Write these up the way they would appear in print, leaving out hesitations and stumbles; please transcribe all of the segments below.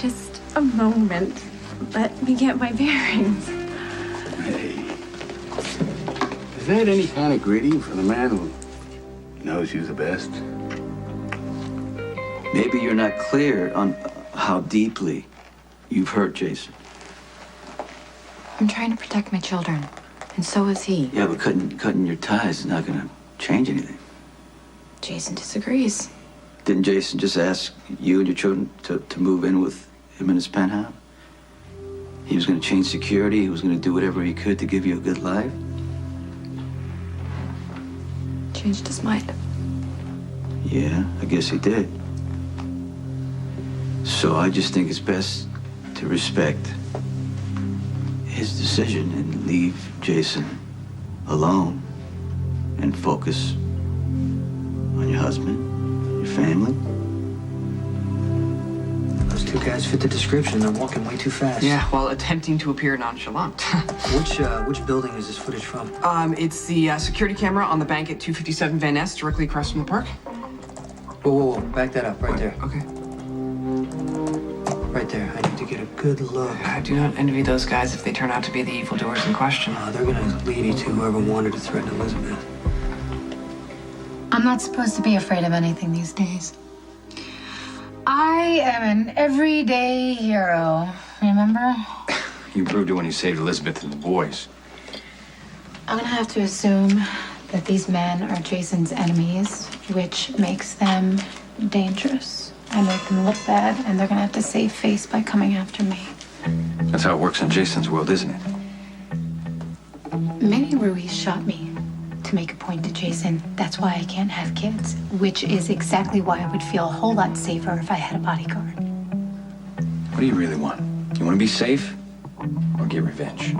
Just a moment. Let me get my bearings. Hey. Is that any kind of greeting for the man who knows you the best? Maybe you're not clear on how deeply you've hurt Jason. I'm trying to protect my children, and so is he. Yeah, but cutting your ties is not going to change anything. Jason disagrees. Didn't Jason just ask you and your children to move in with him in his penthouse? He was going to change security. He was going to do whatever he could to give you a good life. Changed his mind. Yeah, I guess he did. So I just think it's best to respect his decision and leave Jason alone and focus on your husband, your family. Those two guys fit the description. They're walking way too fast. Yeah, while attempting to appear nonchalant. Which building is this footage from? It's the security camera on the bank at 257 Van Ness, directly across from the park. Whoa. Back that up, right there. Okay. Right there. I need to get a good look. I do not envy those guys if they turn out to be the evildoers in question. They're gonna lead you to whoever wanted to threaten Elizabeth. I'm not supposed to be afraid of anything these days. I am an everyday hero, remember? You proved it when you saved Elizabeth and the boys. I'm gonna have to assume that these men are Jason's enemies, which makes them dangerous. I make them look bad, and they're gonna have to save face by coming after me. That's how it works in Jason's world, isn't it? Manny Ruiz shot me to make a point to Jason. That's why I can't have kids, which is exactly why I would feel a whole lot safer if I had a bodyguard. What do you really want? You want to be safe or get revenge?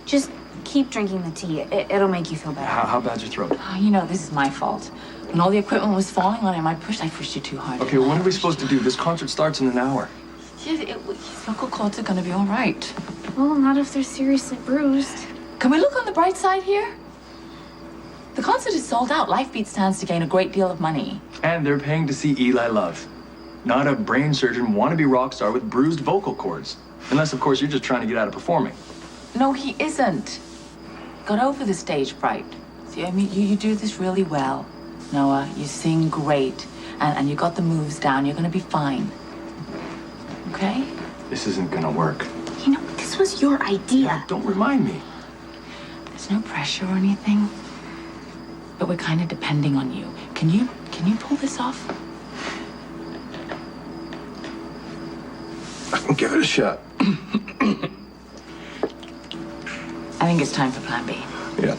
Just keep drinking the tea. It'll make you feel better. How bad's your throat? Oh, you know, this is my fault. When all the equipment was falling on him, I pushed you too hard. Okay, well, what are we supposed to do? This concert starts in an hour. His vocal cords are gonna be all right. Well, not if they're seriously bruised. Can we look on the bright side here? The concert is sold out. Lifebeat stands to gain a great deal of money. And they're paying to see Eli Love. Not a brain surgeon wannabe rock star with bruised vocal cords. Unless, of course, you're just trying to get out of performing. No, he isn't. Got over the stage fright. See, I mean, you do this really well. Noah, you sing great. And you got the moves down. You're gonna be fine. Okay? This isn't gonna work. You know, this was your idea. Don't remind me. There's no pressure or anything. But we're kind of depending on you. Can you pull this off? I'll give it a shot. I think it's time for Plan B. Yeah.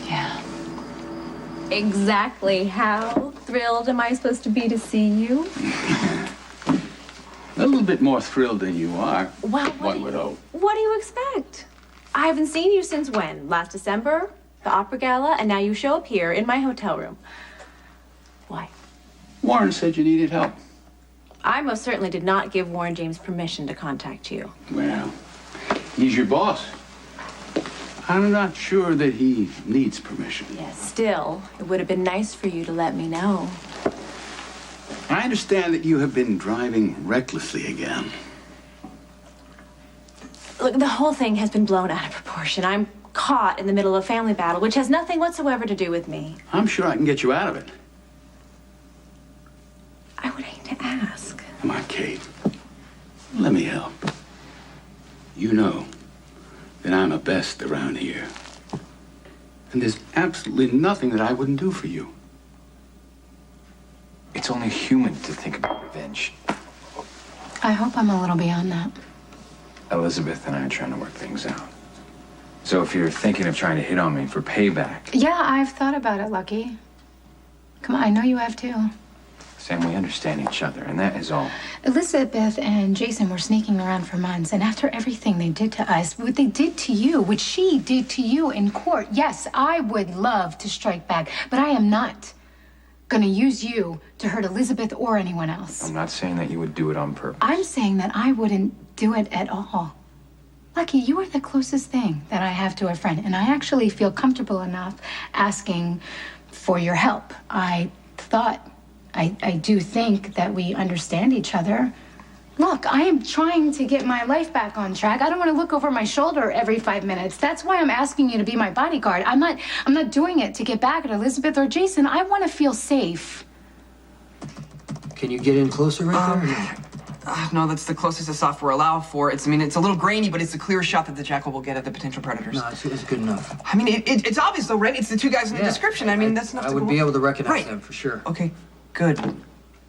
Yeah. Exactly. How thrilled am I supposed to be to see you? A little bit more thrilled than you are. Well, One would hope. What do you expect? I haven't seen you since when? Last December? The opera gala? And now you show up here in my hotel room. Why? Warren said you needed help. I most certainly did not give Warren James permission to contact you. Well, he's your boss. I'm not sure that he needs permission. Yes, still, it would have been nice for you to let me know. I understand that you have been driving recklessly again. Look, the whole thing has been blown out of proportion. I'm caught in the middle of a family battle, which has nothing whatsoever to do with me. I'm sure I can get you out of it. I would hate to ask. Come on, Kate. Let me help. You know that I'm a best around here. And there's absolutely nothing that I wouldn't do for you. It's only human to think about revenge. I hope I'm a little beyond that. Elizabeth and I are trying to work things out. So if you're thinking of trying to hit on me for payback, Yeah, I've thought about it, Lucky. Come on, I know you have too. Sam, we understand each other, and that is all. Elizabeth and Jason were sneaking around for months, and after everything they did to us, what they did to you, what she did to you in court, yes, I would love to strike back, but I am not gonna use you to hurt Elizabeth or anyone else. I'm not saying that you would do it on purpose. I'm saying that I wouldn't do it at all. Lucky, you are the closest thing that I have to a friend, and I actually feel comfortable enough asking for your help. I do think that we understand each other. Look, I am trying to get my life back on track. I don't want to look over my shoulder every 5 minutes. That's why I'm asking you to be my bodyguard. I'm not doing it to get back at Elizabeth or Jason. I want to feel safe. Can you get in closer right there? or no? No, that's the closest the software allow for. It's a little grainy, but it's the clearest shot that the jackal will get at the potential predators. No, it's good enough. I mean, it's obvious though, right? It's the two guys in the description. I mean, that's enough I to would go be on. able to recognize Right. them for sure. Okay, good.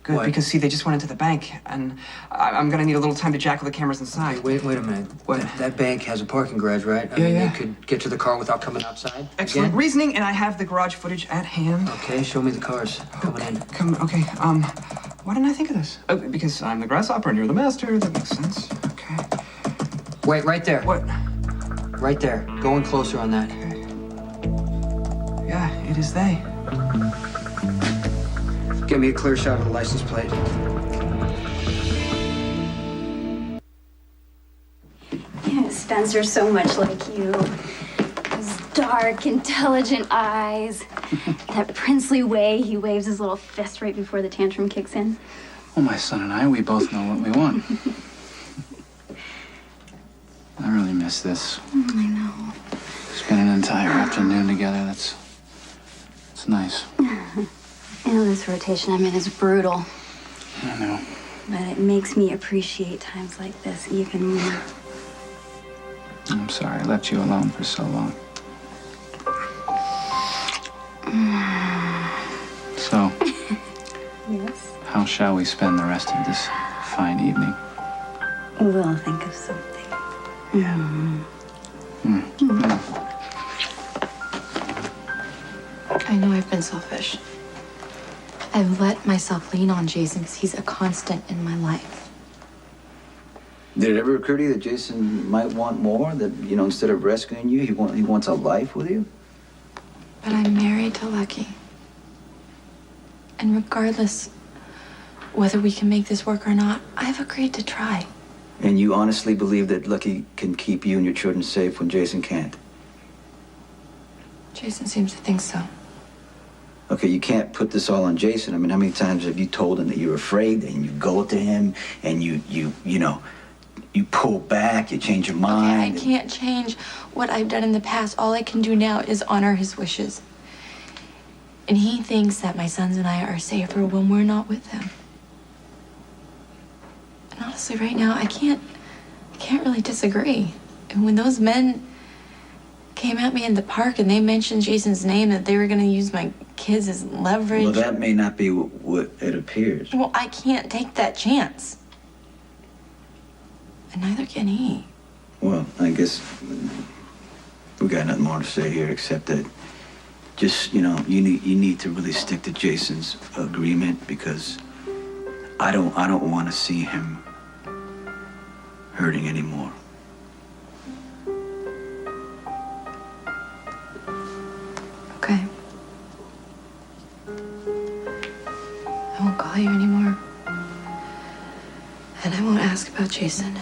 Good, What? because see, they just went into the bank, and I'm gonna need a little time to jackal the cameras inside. Wait a minute. What? That bank has a parking garage, right? I Yeah, mean, yeah. you could get to the car without coming outside. Excellent Again? reasoning, and I have the garage footage at hand. Okay, show me the cars coming in. Okay, why didn't I think of this? Oh, because I'm the grasshopper and you're the master. That makes sense. Okay. Wait, right there. What? Right there. Go in closer on that. Yeah, it is they. Get me a clear shot of the license plate. Yeah, Spencer's so much like you. His dark, intelligent eyes. That princely way he waves his little fist right before the tantrum kicks in. Well, my son and I, we both know what we want. I really miss this. I know. Spend an entire afternoon together. It's nice. I know this rotation I'm in is brutal, I know. but it makes me appreciate times like this even more. I'm sorry I left you alone for so long. So, Yes? how shall we spend the rest of this fine evening? We'll think of something. I know I've been selfish. I've let myself lean on Jason because he's a constant in my life. Did it ever occur to you that Jason might want more? That, you know, instead of rescuing you, he wants a life with you? But I'm married to Lucky. And regardless whether we can make this work or not, I've agreed to try. And you honestly believe that Lucky can keep you and your children safe when Jason can't? Jason seems to think so. Okay, you can't put this all on Jason. I mean, how many times have you told him that you're afraid and you go to him and you pull back, you change your Okay, I mind? can't change what I've done in the past. All I can do now is honor his wishes. And he thinks that my sons and I are safer when we're not with him. And honestly, right now, I can't really disagree. And when those men came at me in the park and they mentioned Jason's name, that they were going to use my kids as leverage. Well, that may not be what it appears. Well, I can't take that chance. And neither can he. Well, I guess we got nothing more to say here except that just, you need to really stick to Jason's agreement, because I don't want to see him hurting anymore. Okay. I won't call you anymore. And I won't ask about Jason.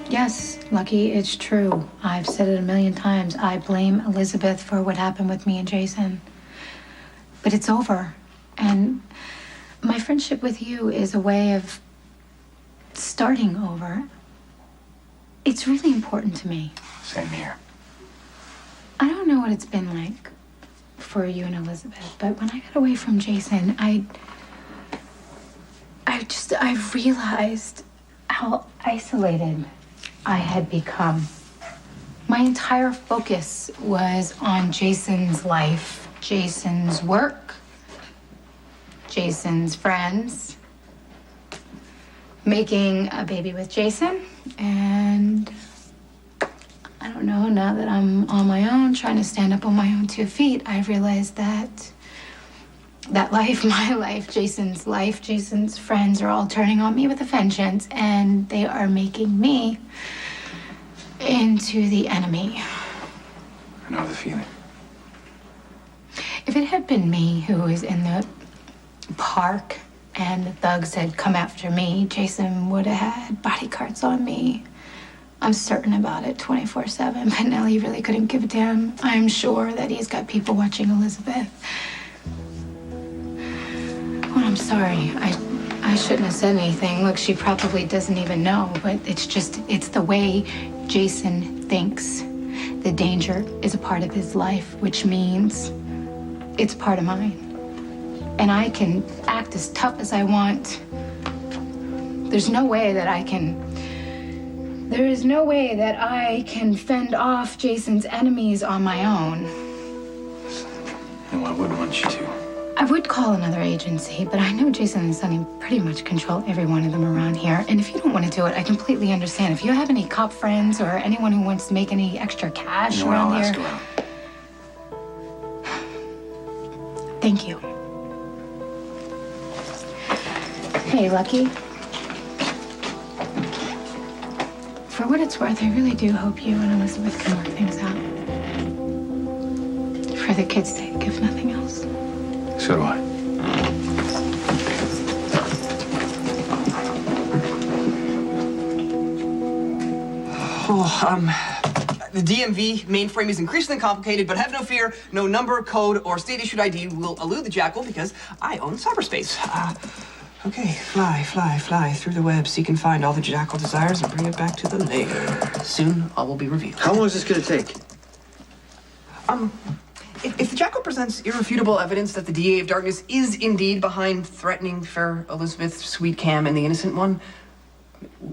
Yes, Lucky, it's true. I've said it a million times. I blame Elizabeth for what happened with me and Jason. But it's over. And my friendship with you is a way of starting over. It's really important to me. Same here. I don't know what it's been like for you and Elizabeth, but when I got away from Jason, I realized how isolated I had become. My entire focus was on Jason's life, Jason's work, Jason's friends, making a baby with Jason, and I don't know, now that I'm on my own, trying to stand up on my own 2 feet, I've realized that life, my life, Jason's friends are all turning on me with a vengeance, and they are making me into the enemy. I know the feeling. If it had been me who was in the park and the thugs had come after me, Jason would have had bodyguards on me. I'm certain about it 24/7, but now he really couldn't give a damn. I'm sure that he's got people watching Elizabeth. Well, I'm sorry. I shouldn't have said anything. Look, she probably doesn't even know, but it's the way Jason thinks. The danger is a part of his life, which means it's part of mine. And I can act as tough as I want. There's no way that I can fend off Jason's enemies on my own. No, I wouldn't want you to. I would call another agency, but I know Jason and Sonny pretty much control every one of them around here. And if you don't want to do it, I completely understand. If you have any cop friends or anyone who wants to make any extra cash around I'll here. ask around. Thank you. Hey, Lucky. For what it's worth, I really do hope you and Elizabeth can work things out. For the kids' sake, if nothing else. So do I. The DMV mainframe is increasingly complicated, but have no fear, no number, code, or state-issued ID will elude the Jackal because I own cyberspace. Okay, fly through the web, seek and find all the Jackal desires and bring it back to the lair. Soon, all will be revealed. How long is this gonna take? If the Jackal presents irrefutable evidence that the DA of Darkness is indeed behind threatening fair Elizabeth, Sweet Cam, and the innocent one,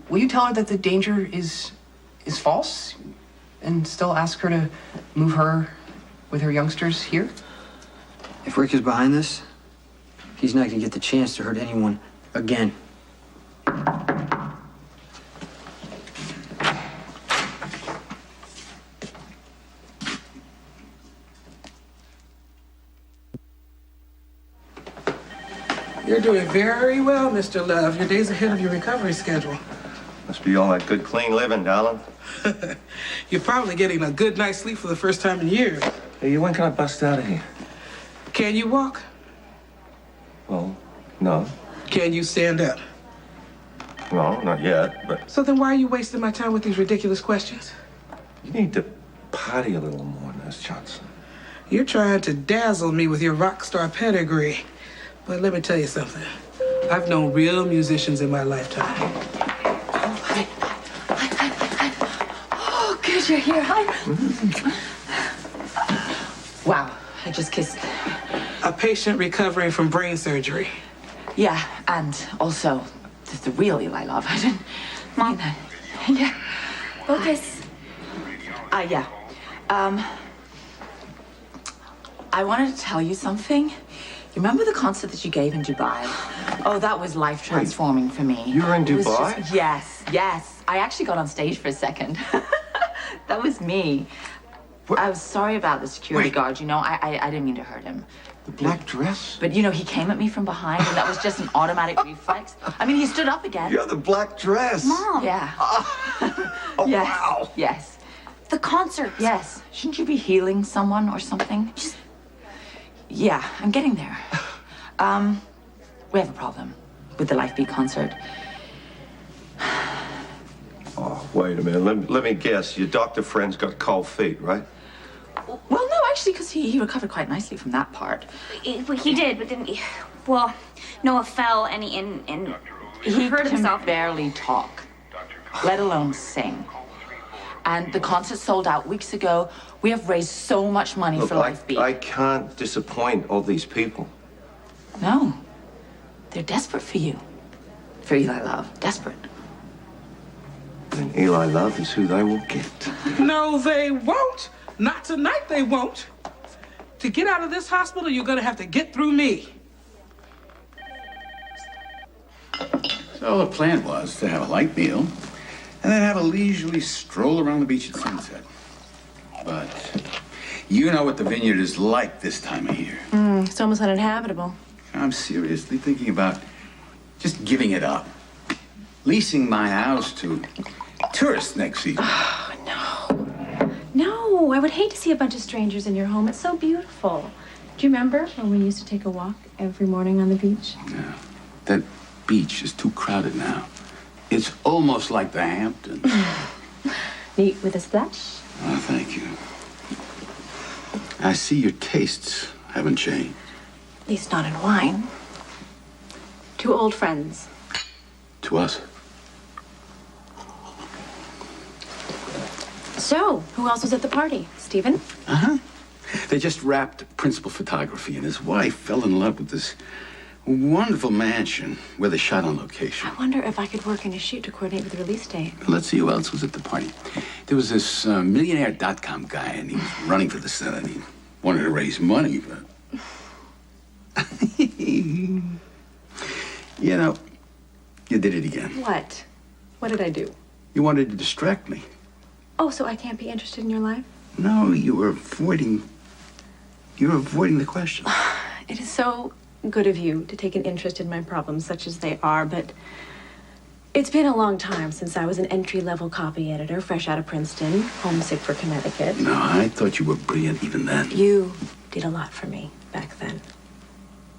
will you tell her that the danger is false and still ask her to move her with her youngsters here? If Rick is behind this, he's not gonna get the chance to hurt anyone again. You're doing very well, Mr. Love. Your day's ahead of your recovery schedule. Must be all that good, clean living, darling. You're probably getting a good night's sleep for the first time in years. Hey, when can I bust out of here? Can you walk? Well, no. Can you stand up? No, not yet, but So then why are you wasting my time with these ridiculous questions? you need to party a little more, Nurse Johnson. You're trying to dazzle me with your rock star pedigree. But let me tell you something. I've known real musicians in my lifetime. Hi. Oh, good, you're here. Hi. Wow, I just kissed. A patient recovering from brain surgery. Yeah, and also the real Eli Love. I didn't mean that. Yeah. Focus. Yeah. I wanted to tell you something. You remember the concert that you gave in Dubai? Oh, that was life transforming for me. You were in It was Dubai? Yes. I actually got on stage for a second. That was me. I was sorry about the security guard. You know, I didn't mean to hurt him. The black dress? But, you know, he came at me from behind, and that was just an automatic reflex. I mean, he stood up again. You're the black dress. Mom. Yeah. Oh, Yes. wow. Yes. The concert. Yes. Shouldn't you be healing someone or something? Yeah, I'm getting there. We have a problem with the Life Beat concert. Oh, wait a minute. Let me guess. Your doctor friend's got cold feet, right? Well, no, actually, because he recovered quite nicely from that part. He did, but then, well, Noah fell and he hurt himself. Can barely talk, let alone sing. And the concert sold out weeks ago. We have raised so much money Look, for Life Beat. I can't disappoint all these people. No, they're desperate for you. For Eli Love, desperate. Eli Love is who they will get. No, they won't. Not tonight, they won't. To get out of this hospital, you're gonna have to get through me. So the plan was to have a light meal and then have a leisurely stroll around the beach at sunset. But you know what the vineyard is like this time of year. It's almost uninhabitable. I'm seriously thinking about just giving it up. Leasing my house to tourists next season. No, I would hate to see a bunch of strangers in your home. It's so beautiful. Do you remember when we used to take a walk every morning on the beach? Yeah. That beach is too crowded now. It's almost like the Hamptons. Neat with a splash? Oh, thank you. I see your tastes haven't changed. At least not in wine. Two old friends. To us. So, who else was at the party? Stephen? Uh-huh. They just wrapped principal photography, and his wife fell in love with this wonderful mansion where they shot on location. I wonder if I could work in a shoot to coordinate with the release date. Let's see who else was at the party. There was this millionaire.com guy, and he was running for the Senate. He wanted to raise money, but... You know, you did it again. What? What did I do? You wanted to distract me. Oh, so I can't be interested in your life? No, you were avoiding the question. It is so good of you to take an interest in my problems, such as they are, but it's been a long time since I was an entry-level copy editor, fresh out of Princeton, homesick for Connecticut. No, I thought you were brilliant even then. You did a lot for me back then.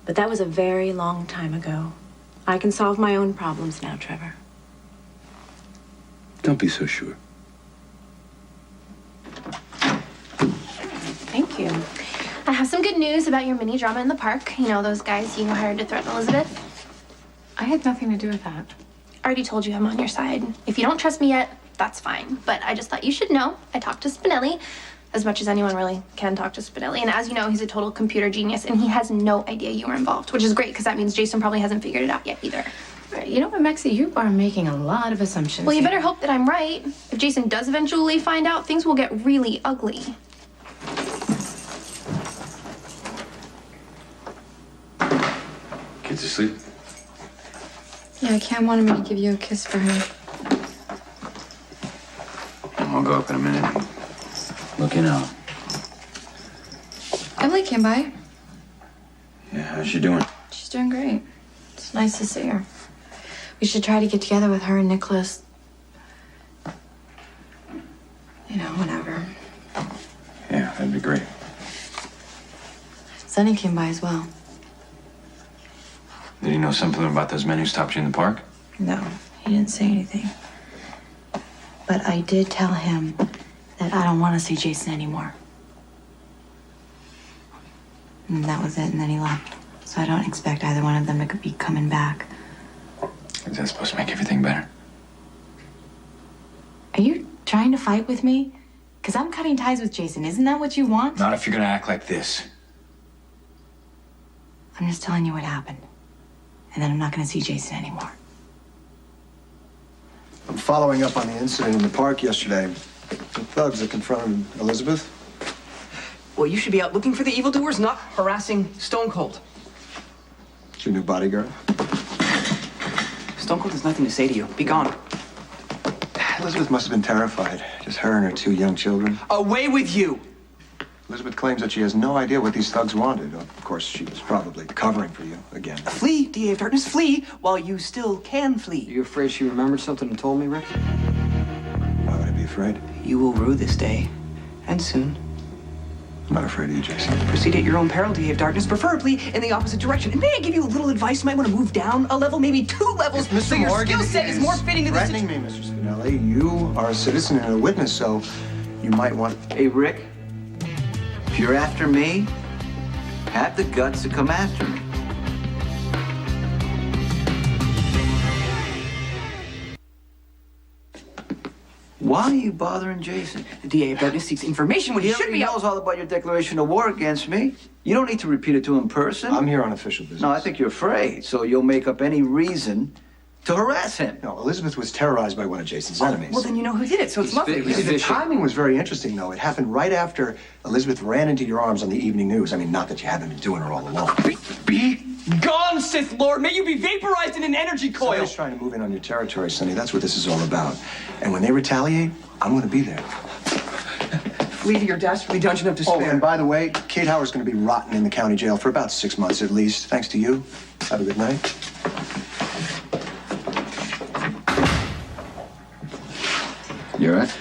But that was a very long time ago. I can solve my own problems now, Trevor. Don't be so sure. Thank you. I have some good news about your mini drama in the park. You know, those guys you hired to threaten Elizabeth? I had nothing to do with that. I already told you I'm on your side. If you don't trust me yet, that's fine. But I just thought you should know. I talked to Spinelli, as much as anyone really can talk to Spinelli. And as you know, he's a total computer genius, and he has no idea you were involved, which is great, because that means Jason probably hasn't figured it out yet either. You know what, Maxie? You are making a lot of assumptions. Well, you here. better hope that I'm right. If Jason does eventually find out, things will get really ugly. Kids asleep? Yeah, Cam wanted me to give you a kiss for her. I'll go up in a minute. Looking out. Emily came by. Yeah, how's she doing? She's doing great. It's nice to see her. We should try to get together with her and Nicholas. You know, whenever. Yeah, that'd be great. Sonny came by as well. Did he know something about those men who stopped you in the park? No, he didn't say anything. But I did tell him that I don't want to see Jason anymore. And that was it, and then he left. So I don't expect either one of them to be coming back. Is that supposed to make everything better? Are you trying to fight with me? Because I'm cutting ties with Jason. Isn't that what you want? Not if you're gonna act like this. I'm just telling you what happened. And then I'm not going to see Jason anymore. I'm following up on the incident in the park yesterday. The thugs that confronted Elizabeth. Well, you should be out looking for the evildoers, not harassing Stone Cold. It's your new bodyguard. Stone Cold has nothing to say to you. Be gone. Elizabeth must have been terrified. Just her and her two young children. Away with you! Elizabeth claims that she has no idea what these thugs wanted. Of course, she was probably covering for you again. Flee, DA of Darkness, flee while you still can flee. You afraid she remembered something and told me, Rick? Why would I be afraid? You will rue this day, and soon. I'm not afraid of you, Jason. Proceed at your own peril, DA of Darkness, preferably in the opposite direction. And may I give you a little advice? You might want to move down a level, maybe 2 levels, Mr. so your Morgan skill set is more fitting to the threatening me, Mr. Spinelli. You are a citizen and a witness, so you might want... Hey, Rick, if you're after me, have the guts to come after me. Why are you bothering Jason? The DA of Darkness seeks information when he should be out. knows all about your declaration of war against me. You don't need to repeat it to him in person. I'm here on official business. No, I think you're afraid, so you'll make up any reason to harass him. No, Elizabeth was terrorized by one of Jason's enemies. Well, then you know who did it, so it's He's lovely. fi- he's The timing was very interesting, though. It happened right after Elizabeth ran into your arms on the evening news. I mean, not that you haven't been doing her all along. Be gone, Sith Lord! May you be vaporized in an energy coil! Somebody's trying to move in on your territory, Sonny. That's what this is all about. And when they retaliate, I'm going to be there. Flee to your dastardly dungeon of despair. Oh, and by the way, Kate Howard's going to be rotting in the county jail for about 6 months at least, thanks to you. Have a good night. You all right?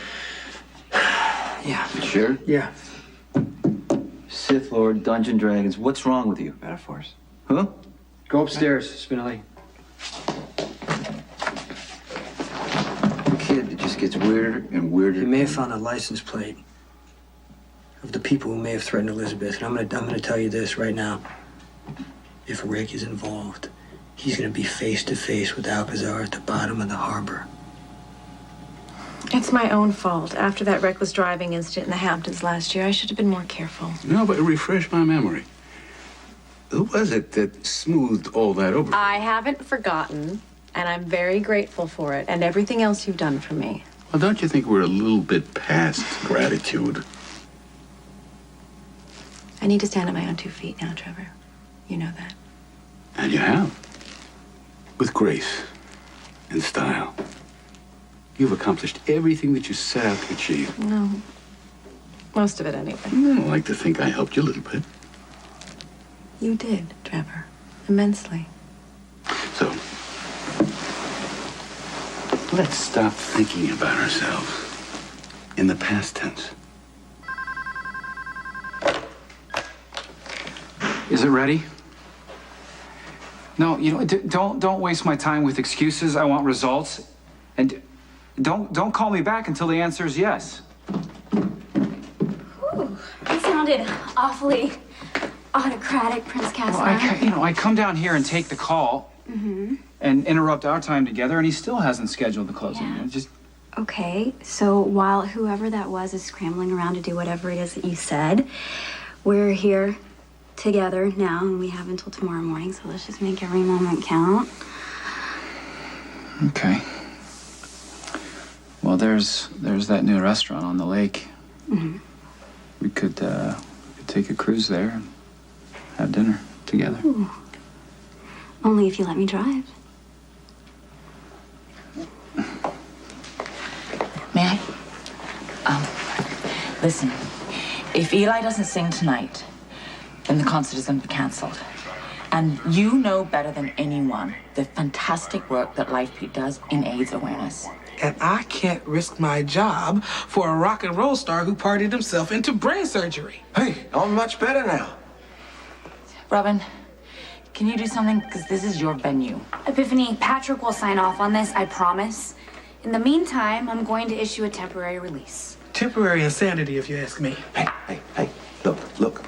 Yeah. You sure? Yeah. Sith Lord, Dungeon Dragons, what's wrong with you? Metaphors. Huh? Go upstairs, Spinelli. Kid, it just gets weirder and weirder. You may have found a license plate of the people who may have threatened Elizabeth, and I'm gonna tell you this right now. If Rick is involved, he's gonna be face to face with Alcazar at the bottom of the harbor. It's my own fault. After that reckless driving incident in the Hamptons last year, I should have been more careful. No, but refresh my memory. Who was it that smoothed all that over? I haven't forgotten, and I'm very grateful for it and everything else you've done for me. Well, don't you think we're a little bit past gratitude? I need to stand on my own 2 feet now, Trevor. You know that. And you have. With grace and style. You've accomplished everything that you set out to achieve. No. Most of it, anyway. I like to think I helped you a little bit. You did, Trevor. Immensely. So, let's stop thinking about ourselves in the past tense. Is it ready? No, you know, don't waste my time with excuses. I want results. And don't call me back until the answer is yes. Whew, that sounded awfully autocratic, Prince Cassian. Well, I come down here and take the call and interrupt our time together, and he still hasn't scheduled the closing. Yeah. Just Okay, so while whoever that was is scrambling around to do whatever it is that you said, we're here together now, and we have until tomorrow morning, so let's just make every moment count. okay. Well, there's that new restaurant on the lake. We could take a cruise there and have dinner together. Ooh. Only if you let me drive. May I? Listen, if Eli doesn't sing tonight, then the concert is going to be canceled. And you know better than anyone the fantastic work that LifeBeat does in AIDS awareness. And I can't risk my job for a rock and roll star who partied himself into brain surgery. Hey, I'm much better now. Robin, can you do something? Because this is your venue. Epiphany, Patrick will sign off on this, I promise. In the meantime, I'm going to issue a temporary release. Temporary insanity, if you ask me. Hey, look.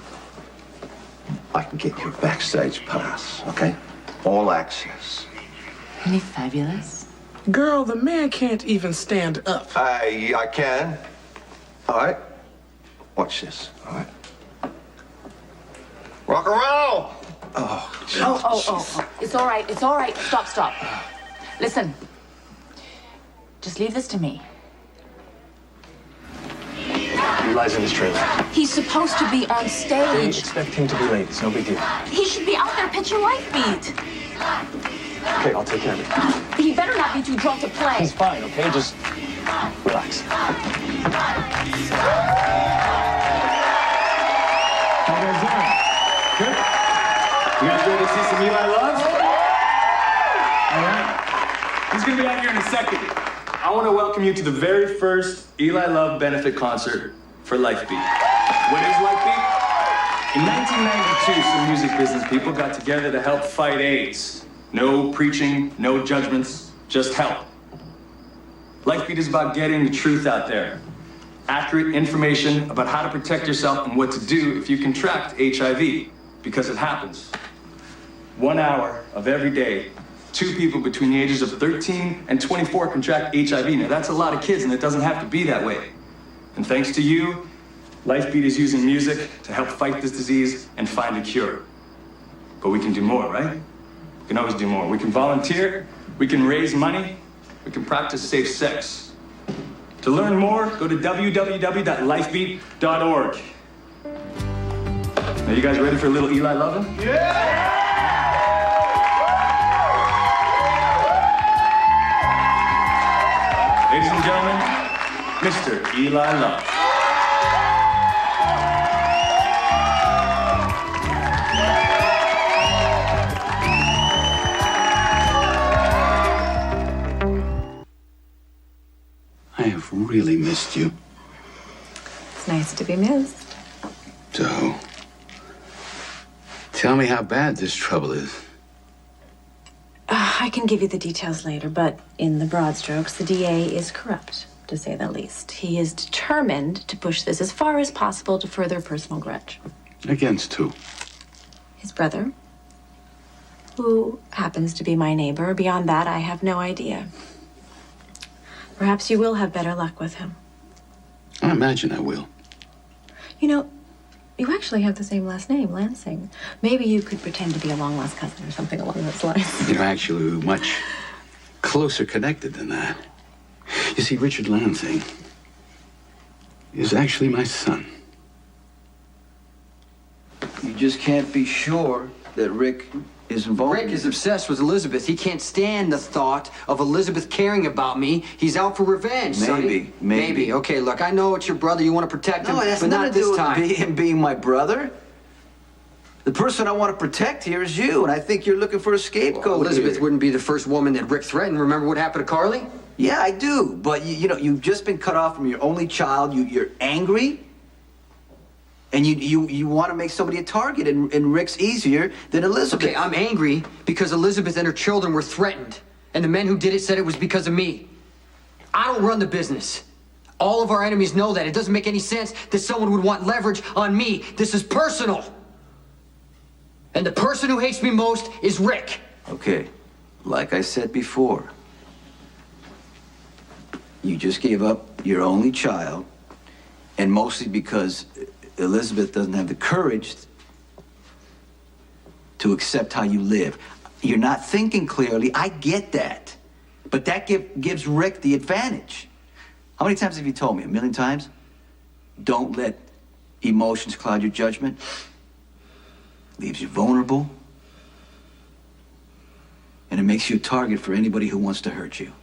I can get you a backstage pass, okay? All access. Isn't he fabulous? Girl, the man can't even stand up. I can. All right. Watch this, all right? Rock and roll! Oh. It's all right. It's all right. Stop. Listen. Just leave this to me. Eli's in his trailer. He's supposed to be on They stage. expect him to be late. It's no big deal. He should be out there pitching LifeBeat. Okay, I'll take care of it. He better not be too drunk to play. He's fine, okay? Just relax. How you guys doing? Good? You guys ready to see some Eli Love? All right. He's gonna be out here in a second. I want to welcome you to the very first Eli Love benefit concert for LifeBeat. What is LifeBeat? In 1992, some music business people got together to help fight AIDS. No preaching, no judgments, just help. LifeBeat is about getting the truth out there. Accurate information about how to protect yourself and what to do if you contract HIV, because it happens. 1 hour of every day, 2 people between the ages of 13 and 24 contract HIV. Now, that's a lot of kids, and it doesn't have to be that way. And thanks to you, LifeBeat is using music to help fight this disease and find a cure. But we can do more, right? We can always do more. We can volunteer, We can raise money. We can practice safe sex. To learn more, go to www.lifebeat.org. Are you guys ready for a little Eli loving? Yeah! Ladies and gentlemen, Mr. Eli Love. I have really missed you. It's nice to be missed. So, tell me how bad this trouble is. I can give you the details later, but in the broad strokes, the DA is corrupt, to say the least. He is determined to push this as far as possible to further personal grudge. Against who? His brother, who happens to be my neighbor. Beyond that, I have no idea. Perhaps you will have better luck with him. I imagine I will. You know, you actually have the same last name, Lansing. Maybe you could pretend to be a long-lost cousin or something along those lines. You're actually much closer connected than that. You see, Richard Lansing is actually my son. You just can't be sure that Rick is involved. Rick is obsessed with Elizabeth. He can't stand the thought of Elizabeth caring about me. He's out for revenge, Sonny. Maybe. Okay, look, I know it's your brother. You want to protect him, No, it has but nothing not to do this with time. him being my brother. The person I want to protect here is you, and I think you're looking for a scapegoat. Elizabeth here. wouldn't be the first woman that Rick threatened. Remember what happened to Carly? Yeah, I do. But you know, you've just been cut off from your only child. You're angry, and you want to make somebody a target, and Rick's easier than Elizabeth. Okay, I'm angry because Elizabeth and her children were threatened, and the men who did it said it was because of me. I don't run the business. All of our enemies know that. It doesn't make any sense that someone would want leverage on me. This is personal. And the person who hates me most is Rick. Okay, like I said before, you just gave up your only child, and mostly because Elizabeth doesn't have the courage to accept how you live. You're not thinking clearly. I get that. But that gives Rick the advantage. How many times have you told me? 1 million times? Don't let emotions cloud your judgment. Leaves you vulnerable. And it makes you a target for anybody who wants to hurt you.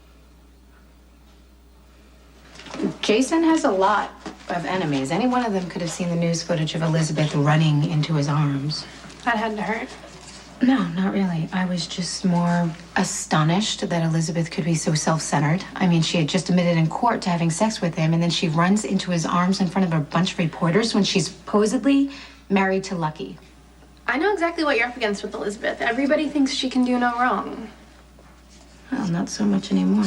Jason has a lot of enemies. Any one of them could have seen the news footage of Elizabeth running into his arms. That had to hurt. No, not really. I was just more astonished that Elizabeth could be so self-centered. I mean, she had just admitted in court to having sex with him, and then she runs into his arms in front of a bunch of reporters when she's supposedly married to Lucky. I know exactly what you're up against with Elizabeth. Everybody thinks she can do no wrong. Well, not so much anymore.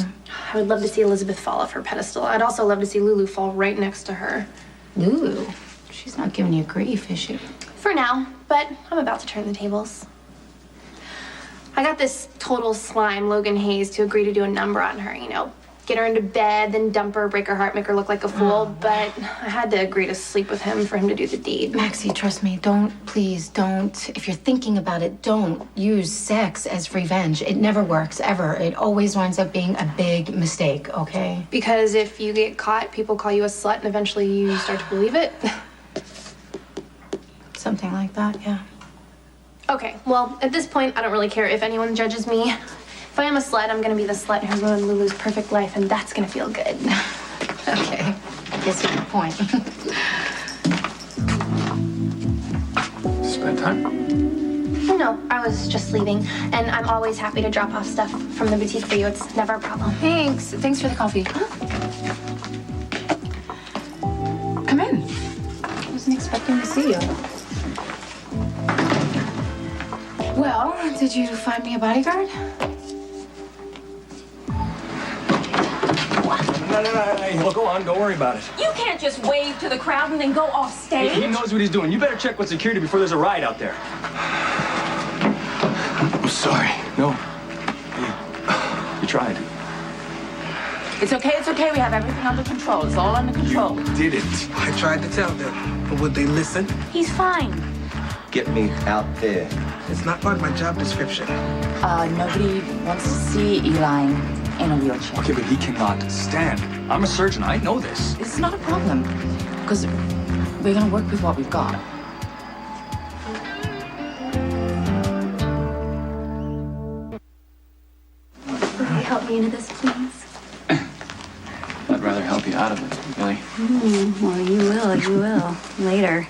I would love to see Elizabeth fall off her pedestal. I'd also love to see Lulu fall right next to her. Lulu? She's not giving you grief, is she? For now, but I'm about to turn the tables. I got this total slime, Logan Hayes, to agree to do a number on her, you know, get her into bed, then dump her, break her heart, make her look like a fool, but I had to agree to sleep with him for him to do the deed. Maxie, trust me, please don't. If you're thinking about it, don't use sex as revenge. It never works, ever. It always winds up being a big mistake, okay? Because if you get caught, people call you a slut and eventually you start to believe it. Something like that, yeah. Okay, well, at this point, I don't really care if anyone judges me. If I am a slut, I'm gonna be the slut who ruined Lulu's perfect life, and that's gonna feel good. Okay, I guess you have a point. Spend time? No, I was just leaving, and I'm always happy to drop off stuff from the boutique for you. It's never a problem. Thanks. Thanks for the coffee. Come in. I wasn't expecting to see you. Well, did you find me a bodyguard? No. Well, go on. Don't worry about it. You can't just wave to the crowd and then go off stage. He knows what he's doing. You better check with security before there's a riot out there. I'm sorry. No. You tried. It's okay. It's okay. We have everything under control. It's all under control. You didn't. I tried to tell them, but would they listen? He's fine. Get me out there. It's not part of my job description. Nobody wants to see Eli in a wheelchair. Okay, but he cannot stand. I'm a surgeon. I know this. It's not a problem, because we're gonna work with what we've got. Will you help me into this, please? I'd rather help you out of it, really. Well, you will. Later.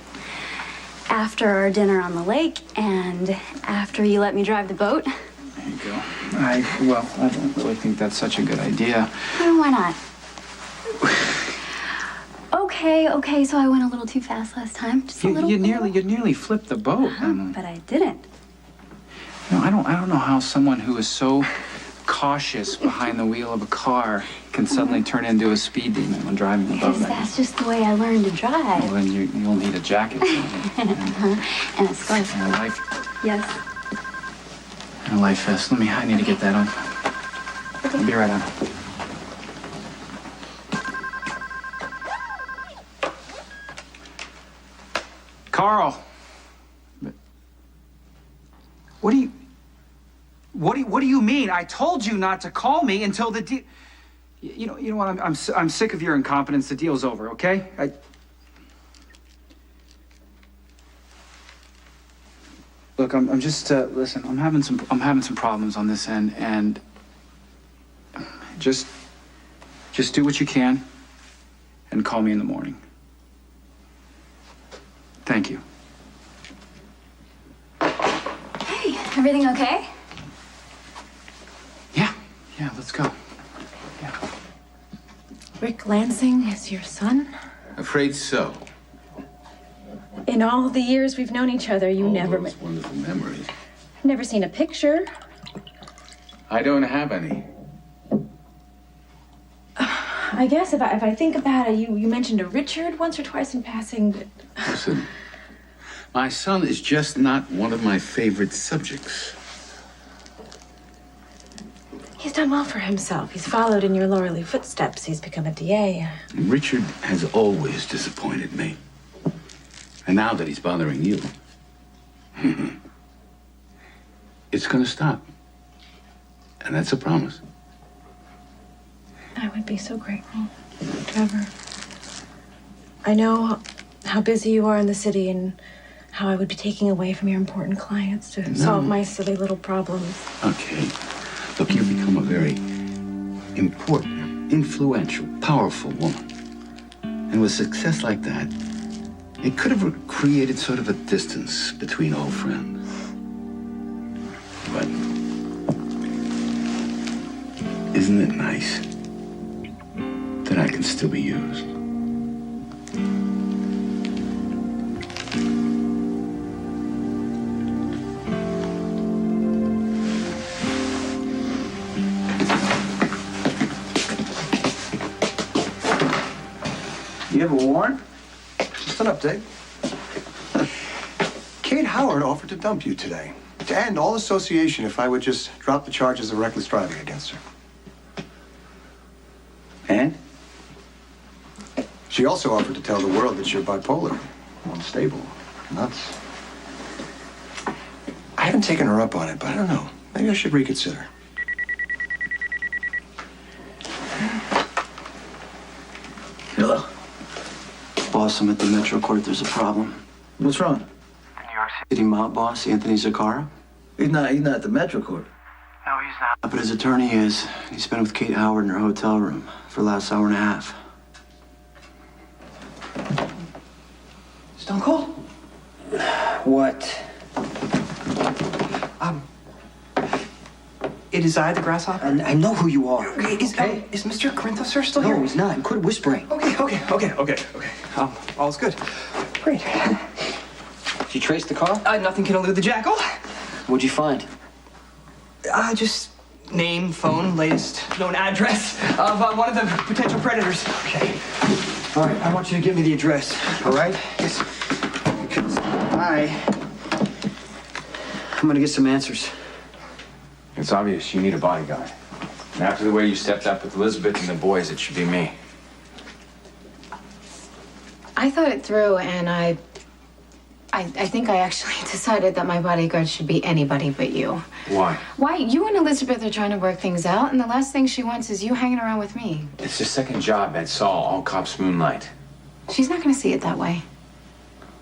After our dinner on the lake and after you let me drive the boat. There you go. I don't really think that's such a good idea. Oh, why not? Okay, so I went a little too fast last time. Just a little. You nearly flipped the boat. But I didn't. No, I don't know how someone who is so cautious behind the wheel of a car can suddenly turn into a speed demon when driving the boat. Because that's just the way I learned to drive. Well, then you'll need a jacket. And a scarf. And a life. Yes. And a life vest. I need to get that on. I'll be right on. Carl. What do you mean? I told you not to call me until the deal. You know what? I'm sick of your incompetence. The deal's over. Okay. Look, I'm just listen. I'm having some problems on this end, and just do what you can, and call me in the morning. Thank you. Hey, everything okay? Yeah, let's go. Rick Lansing is your son? Afraid so. In all the years we've known each other, you never... Those wonderful memories. Never seen a picture. I don't have any. I guess if I think about it, you mentioned a Richard once or twice in passing, but... Listen, my son is just not one of my favorite subjects. He's done well for himself. He's followed in your lawyerly footsteps. He's become a DA. Richard has always disappointed me. And now that he's bothering you, it's gonna stop. And that's a promise. I would be so grateful, Trevor. I know how busy you are in the city and how I would be taking away from your important clients to solve my silly little problems. Okay. Look, you've become a very important, influential, powerful woman. And with success like that, it could have created sort of a distance between old friends. But isn't it nice that I can still be used? You have a warrant? Just an update. Kate Howard offered to dump you today. To end all association if I would just drop the charges of reckless driving against her. And? She also offered to tell the world that you're bipolar, unstable, nuts. I haven't taken her up on it, but I don't know. Maybe I should reconsider. Hello. Boss, I'm at the Metro Court. There's a problem. What's wrong? New York City mob boss, Anthony Zaccaro. He's not at the Metro Court. No, he's not. But his attorney is. He's been with Kate Howard in her hotel room for the last hour and a half. Stone Cold? What? It is I, the grasshopper. I know who you are. Okay, is Mr. Corinthos sir still here? No, he's not. Quit whispering. Okay. All's good. Great. Did you trace the car? Nothing can elude the jackal. What'd you find? Just name, phone, latest known address of one of the potential predators. Okay. All right, I want you to give me the address. All right? Yes. Because I'm gonna get some answers. It's obvious you need a bodyguard. And after the way you stepped up with Elizabeth and the boys, it should be me. I thought it through and I I think I actually decided that my bodyguard should be anybody but you. Why? Why? You and Elizabeth are trying to work things out, and the last thing she wants is you hanging around with me. It's the second job at Saul, all cops moonlight. She's not going to see it that way.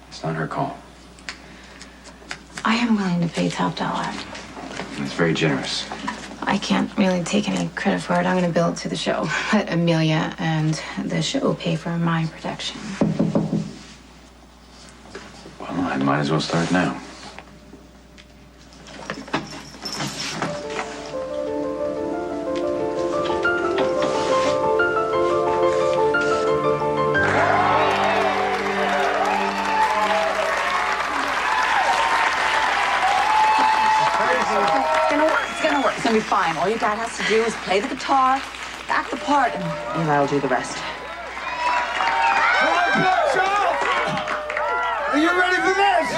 It's not her call. I am willing to pay top dollar. It's very generous. I can't really take any credit for it. I'm going to bill it to the show. Let Amelia and the show pay for my protection. Well, I might as well start now. It's gonna be fine. All your dad has to do is play the guitar, act the part, and Eli will do the rest. Are you ready for this?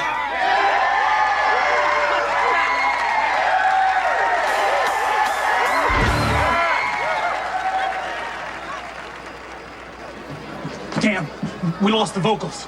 Damn, we lost the vocals.